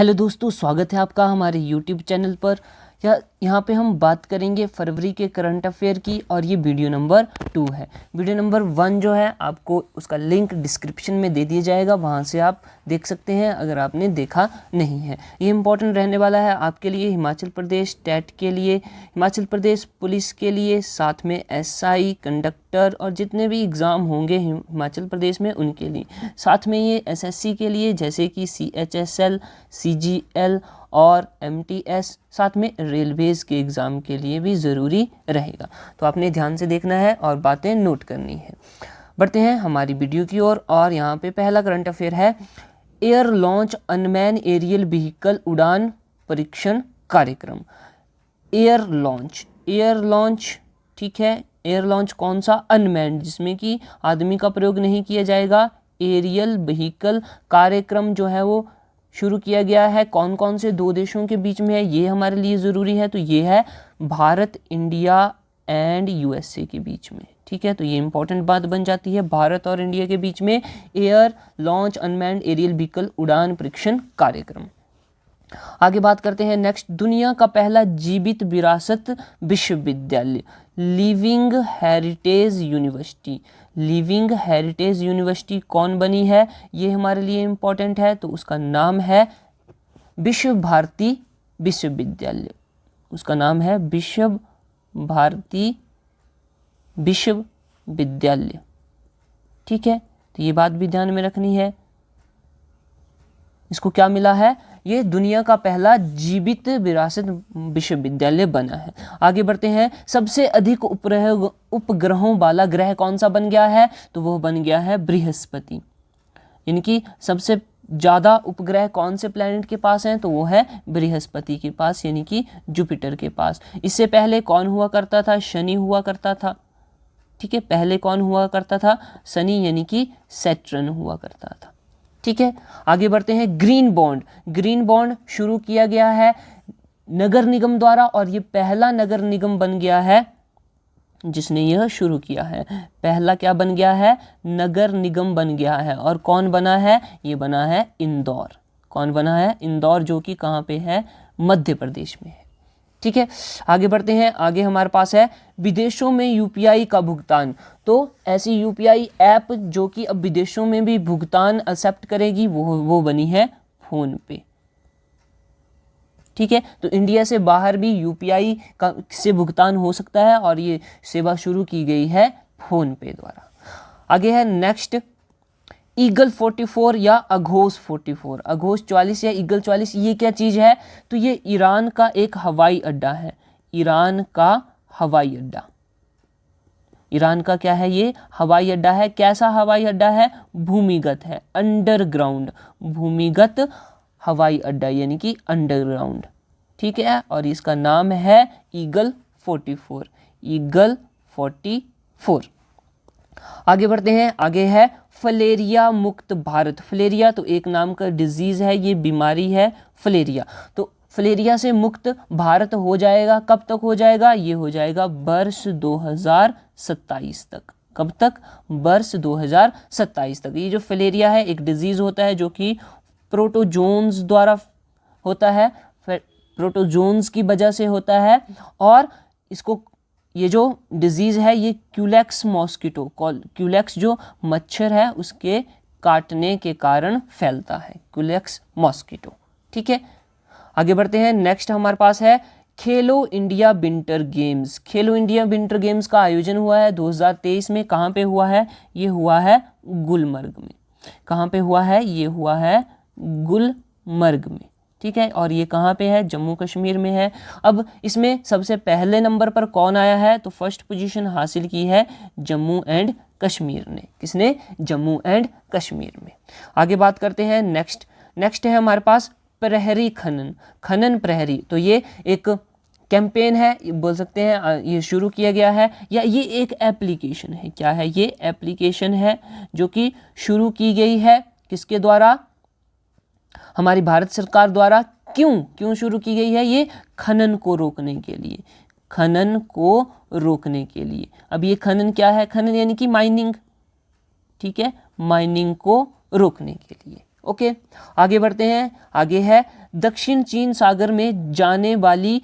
Hello दोस्तों, स्वागत है आपका हमारे यूट्यूब चैनल पर। यहाँ पे हम बात करेंगे फरवरी के करंट अफेयर की और ये वीडियो नंबर 2 है। वीडियो नंबर 1 जो है आपको उसका लिंक डिस्क्रिप्शन में दे दिया जाएगा, वहाँ से आप देख सकते हैं अगर आपने देखा नहीं है। ये इंपॉर्टेंट रहने वाला है आपके लिए, हिमाचल प्रदेश टेट के लिए, हिमाचल प्रदेश पुलिस के लिए, साथ में एसआई, कंडक्टर और जितने भी एग्ज़ाम होंगे हिमाचल प्रदेश में उनके लिए, साथ में ये एसएससी के लिए जैसे कि सीएचएसएल, सीजीएल और एमटीएस, साथ में रेलवेज़ के एग्ज़ाम के लिए भी ज़रूरी रहेगा। तो आपने ध्यान से देखना है और बातें नोट करनी है। बढ़ते हैं हमारी वीडियो की ओर और यहाँ पे पहला करंट अफेयर है, air launch unmanned aerial vehicle उड़ान परीक्षण कार्यक्रम। एयर लॉन्च ठीक है। एयर लॉन्च कौन सा? अनमैन्ड, जिसमें कि आदमी का प्रयोग नहीं किया जाएगा। एरियल व्हीकल कार्यक्रम जो है वो शुरू किया गया है। कौन कौन से 2 देशों के बीच में है ये हमारे लिए ज़रूरी है, तो ये है भारत, इंडिया एंड यूएसए के बीच में। ठीक है, तो ये इंपॉर्टेंट बात बन जाती है, भारत और इंडिया के बीच में air launch unmanned aerial vehicle उड़ान परीक्षण कार्यक्रम। आगे बात करते हैं नेक्स्ट, दुनिया का पहला जीवित विरासत विश्वविद्यालय, living heritage university. Living heritage university कौन बनी है ये हमारे लिए इम्पोर्टेंट है, तो उसका नाम है विश्व भारती विश्वविद्यालय। उसका नाम है विश्व भारती विश्वविद्यालय। ठीक है, तो ये बात भी ध्यान में रखनी है। इसको क्या मिला है? ये दुनिया का पहला जीवित विरासत विश्वविद्यालय बना है। आगे बढ़ते हैं, सबसे अधिक उपग्रहों वाला ग्रह कौन सा बन गया है? तो वो बन गया है बृहस्पति। इनकी सबसे ज़्यादा उपग्रह कौन से प्लैनेट के पास हैं? तो वो है बृहस्पति के पास, यानी कि जुपिटर के पास। इससे पहले कौन हुआ करता था? शनि हुआ करता था। ठीक है, पहले कौन हुआ करता था? शनि, यानी कि सैटर्न हुआ करता था। ठीक है, आगे बढ़ते हैं, ग्रीन बॉन्ड शुरू किया गया है नगर निगम द्वारा और ये पहला नगर निगम बन गया है जिसने यह शुरू किया है। पहला क्या बन गया है? नगर निगम बन गया है। और कौन बना है? ये बना है इंदौर। कौन बना है? इंदौर, जो कि कहाँ पे है? मध्य प्रदेश में है। ठीक है, आगे बढ़ते हैं। आगे हमारे पास है विदेशों में यूपीआई का भुगतान। तो ऐसी यूपीआई ऐप जो कि अब विदेशों में भी भुगतान एक्सेप्ट करेगी, वो बनी है फोन पे। ठीक है, तो इंडिया से बाहर भी यूपीआई का से भुगतान हो सकता है और ये सेवा शुरू की गई है फोन पे द्वारा। आगे है नेक्स्ट, ईगल 44 या अघोष 44, अघोष 44 या ईगल 44, ये क्या चीज़ है? तो ये ईरान का एक हवाई अड्डा है। ईरान का हवाई अड्डा, ईरान का क्या है? ये हवाई अड्डा है। कैसा हवाई अड्डा है? भूमिगत है, अंडरग्राउंड, भूमिगत हवाई अड्डा, यानी कि अंडरग्राउंड। ठीक है, और इसका नाम है ईगल 44, ईगल 44। आगे बढ़ते हैं, आगे है फलेरिया मुक्त भारत। फलेरिया तो एक नाम का डिजीज़ है, ये बीमारी है फलेरिया। तो फलेरिया से मुक्त भारत हो जाएगा, कब तक हो जाएगा? ये हो जाएगा वर्ष 2027 तक। कब तक? वर्ष 2027 तक। ये जो फलेरिया है एक डिजीज़ होता है जो कि प्रोटोजोन्स द्वारा होता है, प्रोटोजोन्स की वजह से होता है। और इसको, ये जो डिजीज़ है ये क्यूलेक्स मॉस्किटो, क्यूलेक्स जो मच्छर है उसके काटने के कारण फैलता है, क्यूलेक्स मॉस्किटो। ठीक है, आगे बढ़ते हैं। नेक्स्ट हमारे पास है खेलो इंडिया विंटर गेम्स। खेलो इंडिया विंटर गेम्स का आयोजन हुआ है 2023 में। कहाँ पे हुआ है? ये हुआ है गुलमर्ग में। कहाँ पे हुआ है? ये हुआ है गुलमर्ग में। ठीक है, और ये कहाँ पे है? जम्मू कश्मीर में है। अब इसमें सबसे पहले नंबर पर कौन आया है? तो फर्स्ट पोजीशन हासिल की है जम्मू एंड कश्मीर ने। किसने? जम्मू एंड कश्मीर में। आगे बात करते हैं नेक्स्ट है हमारे पास प्रहरी खनन प्रहरी। तो ये एक कैंपेन है, बोल सकते हैं, ये शुरू किया गया है, या ये एक एप्लीकेशन है। क्या है? ये एप्लीकेशन है जो कि शुरू की गई है किसके द्वारा? हमारी भारत सरकार द्वारा। क्यों शुरू की गई है? ये खनन को रोकने के लिए, खनन को रोकने के लिए। अब ये खनन क्या है? खनन यानी कि माइनिंग। ठीक है, माइनिंग को रोकने के लिए। ओके, आगे बढ़ते हैं। आगे है दक्षिण चीन सागर में जाने वाली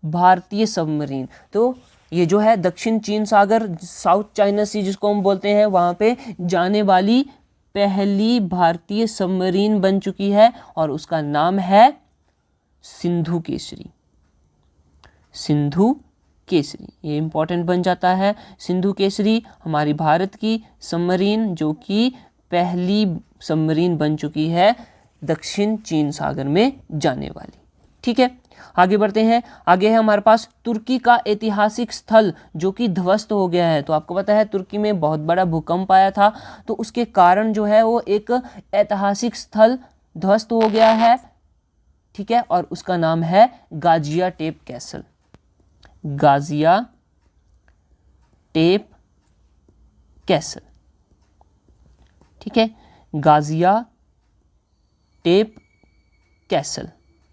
भारतीय सबमरीन। तो ये जो है दक्षिण चीन सागर, साउथ चाइना सी जिसको हम बोलते हैं, वहाँ पे जाने वाली पहली भारतीय सबमरीन बन चुकी है और उसका नाम है सिंधु केसरी। सिंधु केसरी, ये इंपॉर्टेंट बन जाता है। सिंधु केसरी हमारी भारत की सबमरीन जो कि पहली सबमरीन बन चुकी है दक्षिण चीन सागर में जाने वाली। ठीक है, आगे बढ़ते हैं। आगे है हमारे पास तुर्की का ऐतिहासिक स्थल जो कि ध्वस्त हो गया है। तो आपको पता है तुर्की में बहुत बड़ा भूकंप आया था, तो उसके कारण जो है वो एक ऐतिहासिक स्थल ध्वस्त हो गया है। ठीक है, और उसका नाम है गाजियाटेप कैसल। गाजियाटेप कैसल। ठीक है, गाजियाटेप कैसल।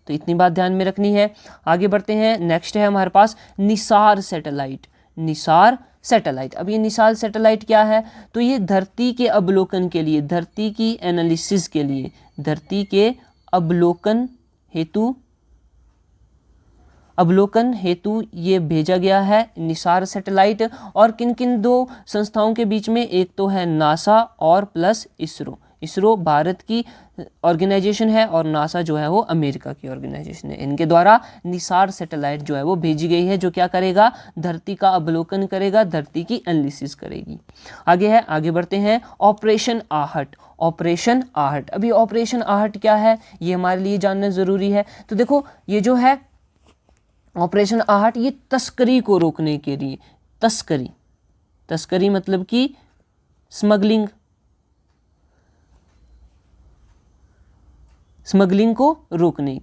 तो इतनी बात ध्यान में रखनी है। आगे बढ़ते हैं। नेक्स्ट है हमारे पास निसार सैटेलाइट। निसार सैटेलाइट, अब ये निसार सैटेलाइट क्या है? तो ये धरती के अवलोकन के लिए, धरती की एनालिसिस के लिए, धरती के अवलोकन हेतु ये भेजा गया है निसार सैटेलाइट। और किन किन दो संस्थाओं के बीच में? एक तो है नासा और प्लस इसरो। इसरो भारत की ऑर्गेनाइजेशन है और नासा जो है वो अमेरिका की ऑर्गेनाइजेशन है। इनके द्वारा निसार सैटेलाइट जो है वो भेजी गई है, जो क्या करेगा? धरती का अवलोकन करेगा, धरती की एनालिसिस करेगी। आगे है, आगे बढ़ते हैं। ऑपरेशन आहट। ऑपरेशन आहट, अभी ऑपरेशन आहट क्या है ये हमारे लिए जानना ज़रूरी है। तो देखो ये जो है ऑपरेशन आहट, ये तस्करी को रोकने के लिए, तस्करी मतलब कि स्मगलिंग को रोकने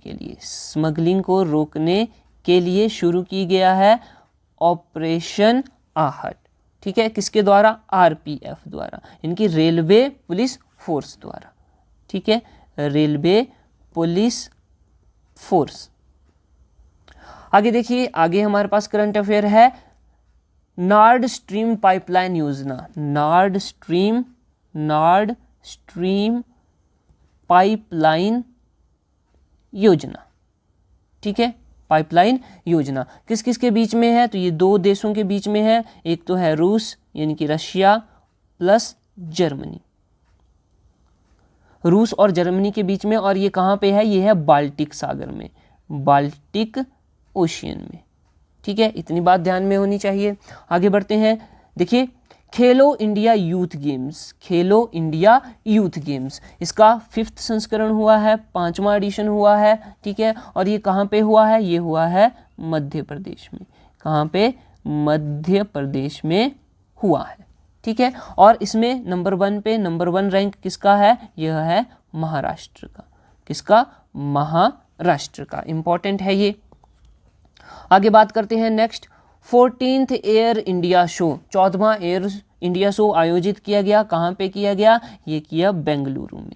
के लिए शुरू की गया है ऑपरेशन आहट। ठीक है, किसके द्वारा? आरपीएफ द्वारा, इनकी रेलवे पुलिस फोर्स द्वारा। ठीक है, रेलवे पुलिस फोर्स। आगे देखिए, आगे हमारे पास करंट अफेयर है। नॉर्ड स्ट्रीम पाइपलाइन योजना। नॉर्ड स्ट्रीम पाइपलाइन योजना। ठीक है, पाइपलाइन योजना किस किस के बीच में है? तो ये दो देशों के बीच में है। एक तो है रूस यानी कि रशिया प्लस जर्मनी, रूस और जर्मनी के बीच में। और ये कहाँ पे है? ये है बाल्टिक सागर में, बाल्टिक ओशियन में। ठीक है, इतनी बात ध्यान में होनी चाहिए। आगे बढ़ते हैं। देखिए, खेलो इंडिया यूथ गेम्स। खेलो इंडिया यूथ गेम्स, इसका 5th संस्करण हुआ है, 5वां एडिशन हुआ है। ठीक है, और ये कहाँ पे हुआ है? ये हुआ है मध्य प्रदेश में। कहाँ पे? मध्य प्रदेश में हुआ है। ठीक है, और इसमें नंबर 1 रैंक किसका है? यह है महाराष्ट्र का। किसका? महाराष्ट्र का। इंपॉर्टेंट है ये। आगे बात करते हैं next. 14th Air India show, 14वां एयर इंडिया शो आयोजित किया गया। कहाँ पे किया गया? ये किया बेंगलुरु में,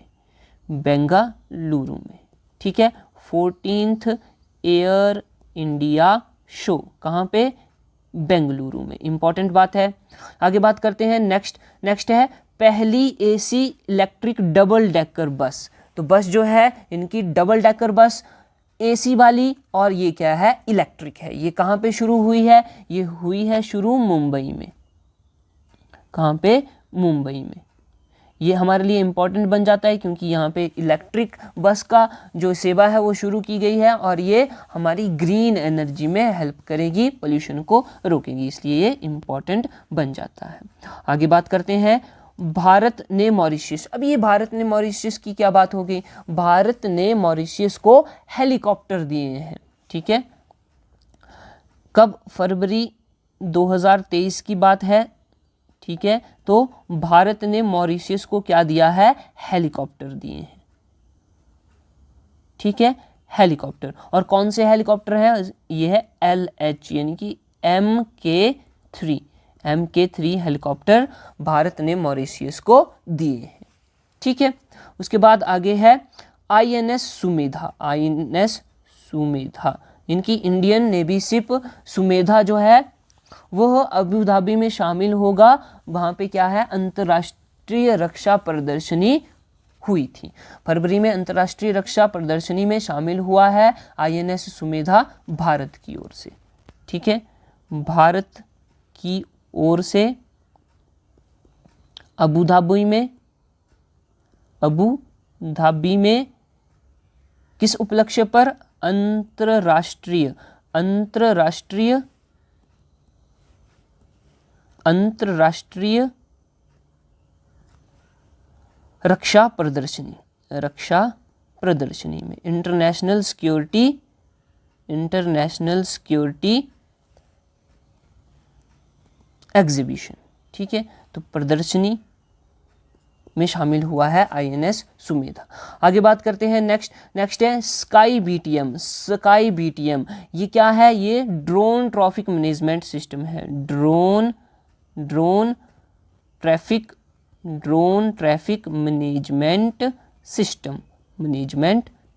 बेंगलुरु में। ठीक है, 14th एयर इंडिया शो कहाँ पे? बेंगलुरु में। इंपॉर्टेंट बात है। आगे बात करते हैं नेक्स्ट है पहली AC electric double decker bus. तो बस जो है इनकी डबल डेकर बस एसी वाली, और ये क्या है? इलेक्ट्रिक है। ये कहाँ पे शुरू हुई है? ये हुई है शुरू मुंबई में। कहाँ पे? मुंबई में। ये हमारे लिए इम्पॉर्टेंट बन जाता है क्योंकि यहाँ पे इलेक्ट्रिक बस का जो सेवा है वो शुरू की गई है और ये हमारी ग्रीन एनर्जी में हेल्प करेगी, पोल्यूशन को रोकेगी, इसलिए ये इम्पॉर्टेंट बन जाता है। आगे बात करते हैं भारत ने मॉरिशस। अब ये भारत ने मॉरिशस की क्या बात हो गई? भारत ने मॉरिशस को हेलीकॉप्टर दिए हैं। ठीक है, कब? फरवरी 2023 की बात है। ठीक है, तो भारत ने मॉरिशस को क्या दिया है? हेलीकॉप्टर दिए हैं। ठीक है, हेलीकॉप्टर। और कौन से हेलीकॉप्टर है? ये है LH यानी कि MK3 हेलीकॉप्टर भारत ने मॉरिशस को दिए हैं। ठीक है, उसके बाद आगे है INS सुमेधा। इनकी इंडियन नेवी शिप सुमेधा जो है वह अबू धाबी में शामिल होगा। वहाँ पे क्या है? अंतर्राष्ट्रीय रक्षा प्रदर्शनी हुई थी। फरवरी में अंतर्राष्ट्रीय रक्षा प्रदर्शनी में शामिल हुआ है INS सुमेधा भारत की ओर से। ठीक है, भारत की ओर से अबू धाबी में किस उपलक्ष्य पर अंतरराष्ट्रीय रक्षा प्रदर्शनी में इंटरनेशनल सिक्योरिटी एग्जीबिशन। ठीक है, तो प्रदर्शनी में शामिल हुआ है INS सुमेधा। आगे बात करते हैं, नेक्स्ट है स्काई BTM। ये क्या है? ये ड्रोन ट्रैफिक मैनेजमेंट सिस्टम है। Drone traffic management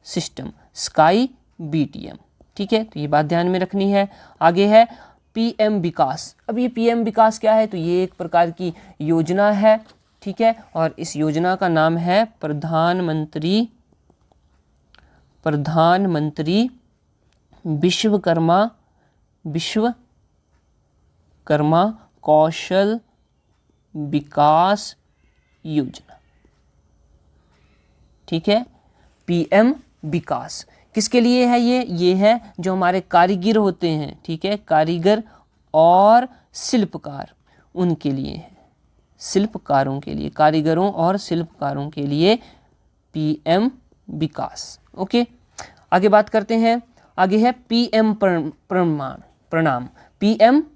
system sky BTM। ठीक है, तो ये बात ध्यान में रखनी है। आगे है PM विकास। अब ये PM विकास क्या है? तो ये एक प्रकार की योजना है। ठीक है, और इस योजना का नाम है प्रधानमंत्री विश्वकर्मा कौशल विकास योजना। ठीक है, PM विकास किसके लिए है? ये है जो हमारे कारीगर होते हैं। ठीक है, कारीगर और शिल्पकार, उनके लिए है। शिल्पकारों के लिए, कारीगरों और शिल्पकारों के लिए PM विकास। ओके, आगे बात करते हैं। आगे है PM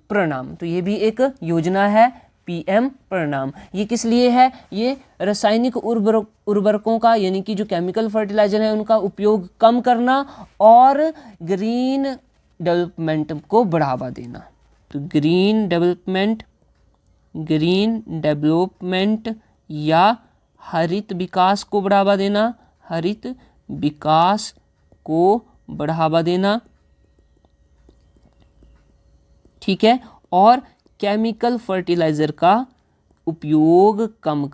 प्रणाम। तो ये भी एक योजना है, PM प्रणाम। ये किस लिए है? ये रासायनिक उर्वरकों का, यानी कि जो केमिकल फर्टिलाइजर है उनका उपयोग कम करना और ग्रीन डेवलपमेंट को बढ़ावा देना। तो ग्रीन डेवलपमेंट या हरित विकास को बढ़ावा देना। ठीक है, और केमिकल फर्टिलाइजर का उपयोग कम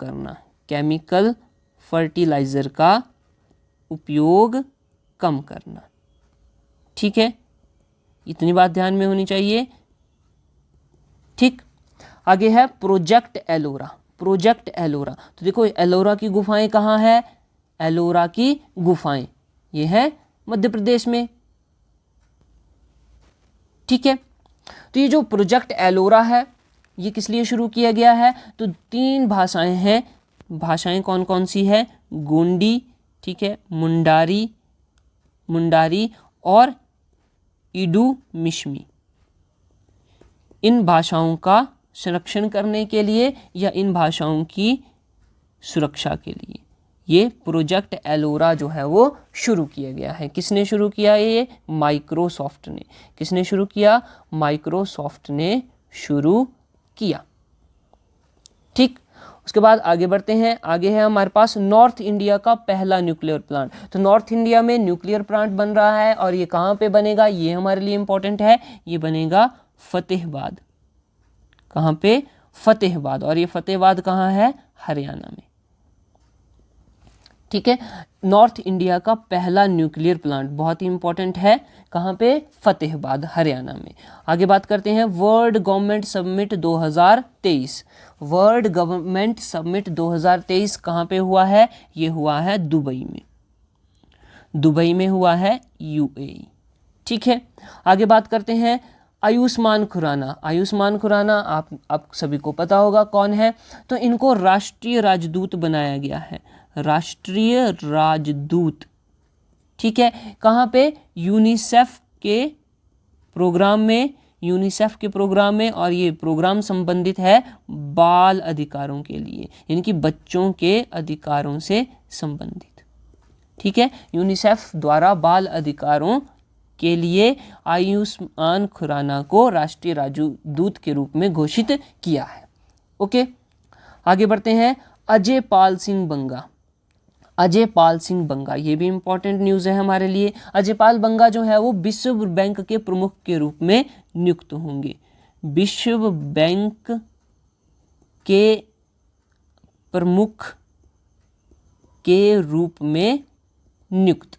करना। ठीक है, इतनी बात ध्यान में होनी चाहिए। ठीक, आगे है प्रोजेक्ट एलोरा। तो देखो एलोरा की गुफाएं कहाँ है? एलोरा की गुफाएं ये है मध्य प्रदेश में। ठीक है, तो ये जो प्रोजेक्ट एलोरा है ये किस लिए शुरू किया गया है? तो 3 भाषाएं हैं। भाषाएं कौन कौन सी है? गोंडी, ठीक है, मुंडारी और इडू-मिश्मी। इन भाषाओं का संरक्षण करने के लिए या इन भाषाओं की सुरक्षा के लिए ये प्रोजेक्ट एलोरा जो है वो शुरू किया गया है। किसने शुरू किया? ये माइक्रोसॉफ्ट ने। किसने शुरू किया? माइक्रोसॉफ्ट ने शुरू किया। ठीक, उसके बाद आगे बढ़ते हैं। आगे है हमारे पास नॉर्थ इंडिया का पहला न्यूक्लियर प्लांट। तो नॉर्थ इंडिया में न्यूक्लियर प्लांट बन रहा है और ये कहाँ पे बनेगा? ये हमारे लिए इंपॉर्टेंट है। ये बनेगा फतेहाबाद। कहाँ पे? फतेहाबाद। और ये फतेहाबाद कहाँ है? हरियाणा में। ठीक है, नॉर्थ इंडिया का पहला न्यूक्लियर प्लांट बहुत ही इंपॉर्टेंट है। कहाँ पे? फतेहाबाद, हरियाणा में। आगे बात करते हैं world government summit 2023। World government summit 2023 कहाँ पे हुआ है? ये हुआ है दुबई में। दुबई में हुआ है, UAE। ठीक है, आगे बात करते हैं आयुष्मान खुराना। आयुष्मान खुराना आप सभी को पता होगा कौन है। तो इनको राष्ट्रीय राजदूत बनाया गया है। राष्ट्रीय राजदूत। ठीक है, कहाँ पे? यूनिसेफ के प्रोग्राम में। और ये प्रोग्राम संबंधित है बाल अधिकारों के लिए, यानी कि बच्चों के अधिकारों से संबंधित। ठीक है, यूनिसेफ द्वारा बाल अधिकारों के लिए आयुष्मान खुराना को राष्ट्रीय राजदूत के रूप में घोषित किया है। ओके, आगे बढ़ते हैं। अजय पाल सिंह बंगा, ये भी इंपॉर्टेंट न्यूज़ है हमारे लिए। अजय पाल बंगा जो है वो विश्व बैंक के प्रमुख के रूप में नियुक्त होंगे। विश्व बैंक के प्रमुख के रूप में नियुक्त।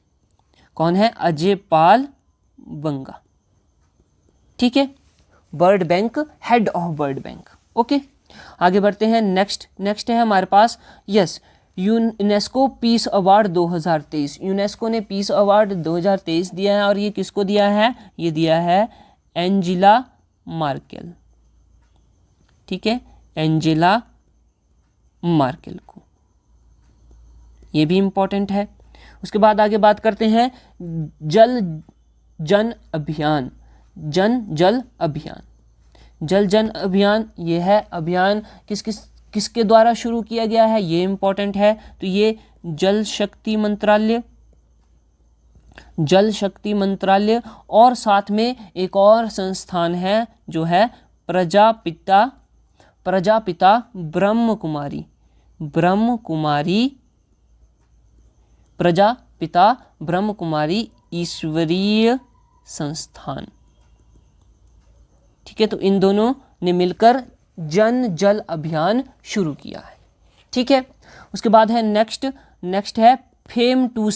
कौन है? अजय पाल बंगा। ठीक है, World Bank, head of World Bank. Okay, आगे बढ़ते हैं। नेक्स्ट है हमारे पास, yes, UNESCO peace award 2023। UNESCO ने पीस अवार्ड 2023 दिया है, और ये किसको दिया है? ये दिया है एंजेला मार्केल। ठीक है, एंजेला मार्केल को, ये भी इंपॉर्टेंट है। उसके बाद आगे बात करते हैं जल जन अभियान। जल जन अभियान, ये है अभियान किसके द्वारा शुरू किया गया है? ये इंपॉर्टेंट है। तो ये जल शक्ति मंत्रालय और साथ में एक और संस्थान है जो है प्रजापिता ब्रह्म कुमारी ईश्वरीय संस्थान। ठीक है, तो इन दोनों ने मिलकर जल अभियान शुरू किया है। ठीक है, उसके बाद है नेक्स्ट है फेम टू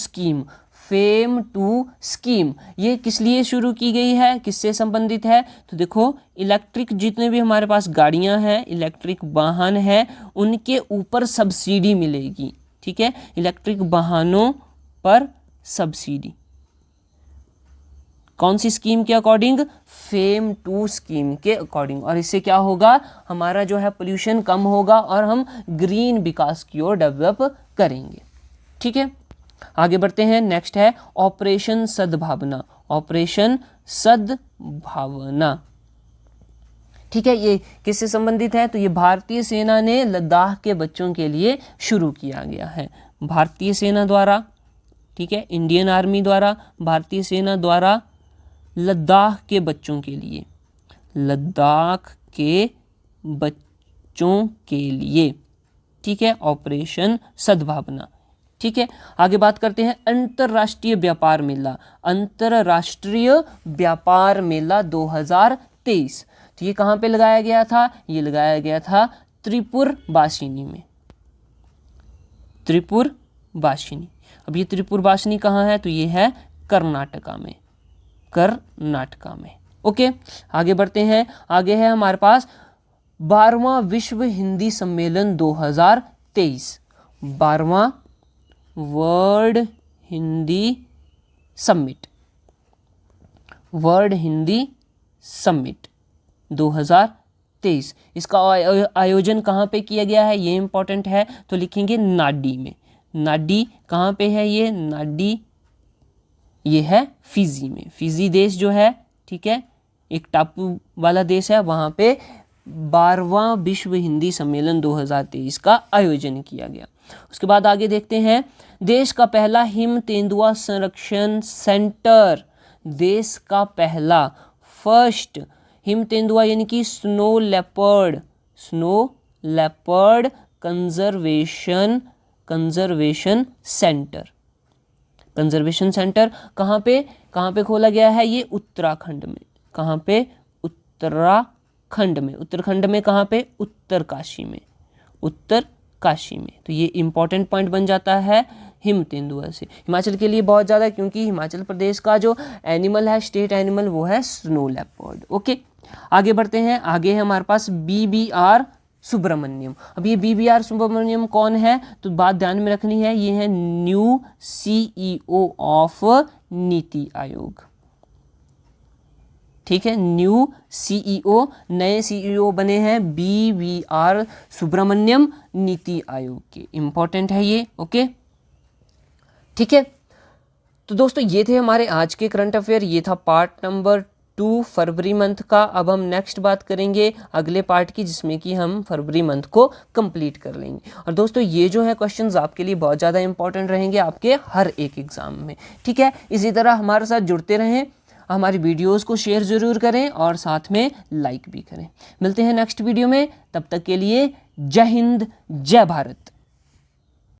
स्कीम। ये किस लिए शुरू की गई है, किससे संबंधित है? तो देखो, इलेक्ट्रिक जितने भी हमारे पास गाड़ियां हैं, इलेक्ट्रिक वाहन है, उनके ऊपर सब्सिडी मिलेगी। ठीक है, इलेक्ट्रिक वाहनों पर सब्सिडी कौन सी स्कीम के अकॉर्डिंग? फेम टू स्कीम के अकॉर्डिंग। और इससे क्या होगा? हमारा जो है पोल्यूशन कम होगा और हम ग्रीन विकास की ओर डेवलप करेंगे। ठीक है, आगे बढ़ते हैं। नेक्स्ट है ऑपरेशन सद्भावना। ठीक है, ये किससे संबंधित है? तो ये भारतीय सेना ने लद्दाख के बच्चों के लिए शुरू किया गया है। भारतीय सेना द्वारा, ठीक है, इंडियन आर्मी द्वारा, भारतीय सेना द्वारा लद्दाख के बच्चों के लिए, ठीक है, ऑपरेशन सद्भावना। ठीक है, आगे बात करते हैं अंतर्राष्ट्रीय व्यापार मेला 2023। तो ये कहाँ पे लगाया गया था? ये लगाया गया था त्रिपुरबासिनी में। अब ये त्रिपुरबासिनी कहाँ है? तो ये है कर्नाटका में। ओके, आगे बढ़ते हैं। आगे है हमारे पास 12वां विश्व हिंदी सम्मेलन 2023। 12वां वर्ल्ड हिंदी समिट 2023। इसका आयोजन कहाँ पे किया गया है? ये इंपॉर्टेंट है, तो लिखेंगे नाडी में। नाडी कहाँ पे है? ये नाडी, ये है फिजी में। फिजी देश जो है, ठीक है, एक टापू वाला देश है, वहाँ पे 12वां विश्व हिंदी सम्मेलन 2023 का आयोजन किया गया। उसके बाद आगे देखते हैं देश का पहला हिम तेंदुआ संरक्षण सेंटर। देश का पहला, फर्स्ट हिम तेंदुआ यानी कि स्नो लेपर्ड कंजर्वेशन सेंटर कहाँ पे खोला गया है? ये उत्तराखंड में। कहाँ पे? उत्तराखंड में कहाँ पे? उत्तरकाशी में। तो ये इंपॉर्टेंट पॉइंट बन जाता है हिम तेंदुआ से। हिमाचल के लिए बहुत ज़्यादा, क्योंकि हिमाचल प्रदेश का जो एनिमल है, स्टेट एनिमल, वो है स्नो लेपर्ड। ओके, आगे बढ़ते हैं। आगे है हमारे पास BBR सुब्रमण्यम। अब ये BBR सुब्रमण्यम कौन है? तो बात ध्यान में रखनी है, ये है new CEO of NITI Aayog. ठीक है, न्यू CEO, नए CEO बने हैं BBR सुब्रमण्यम नीति आयोग के। इंपॉर्टेंट है ये। ओके, ठीक है, तो दोस्तों ये थे हमारे आज के करंट अफेयर। ये था पार्ट नंबर 2 फरवरी मंथ का। अब हम नेक्स्ट बात करेंगे अगले पार्ट की, जिसमें कि हम फरवरी मंथ को कंप्लीट कर लेंगे। और दोस्तों ये जो है क्वेश्चंस आपके लिए बहुत ज़्यादा इंपॉर्टेंट रहेंगे आपके हर एक एग्जाम में। ठीक है, इसी तरह हमारे साथ जुड़ते रहें, हमारी वीडियोस को शेयर ज़रूर करें और साथ में लाइक भी करें। मिलते हैं नेक्स्ट वीडियो में, तब तक के लिए जय हिंद, जय भारत।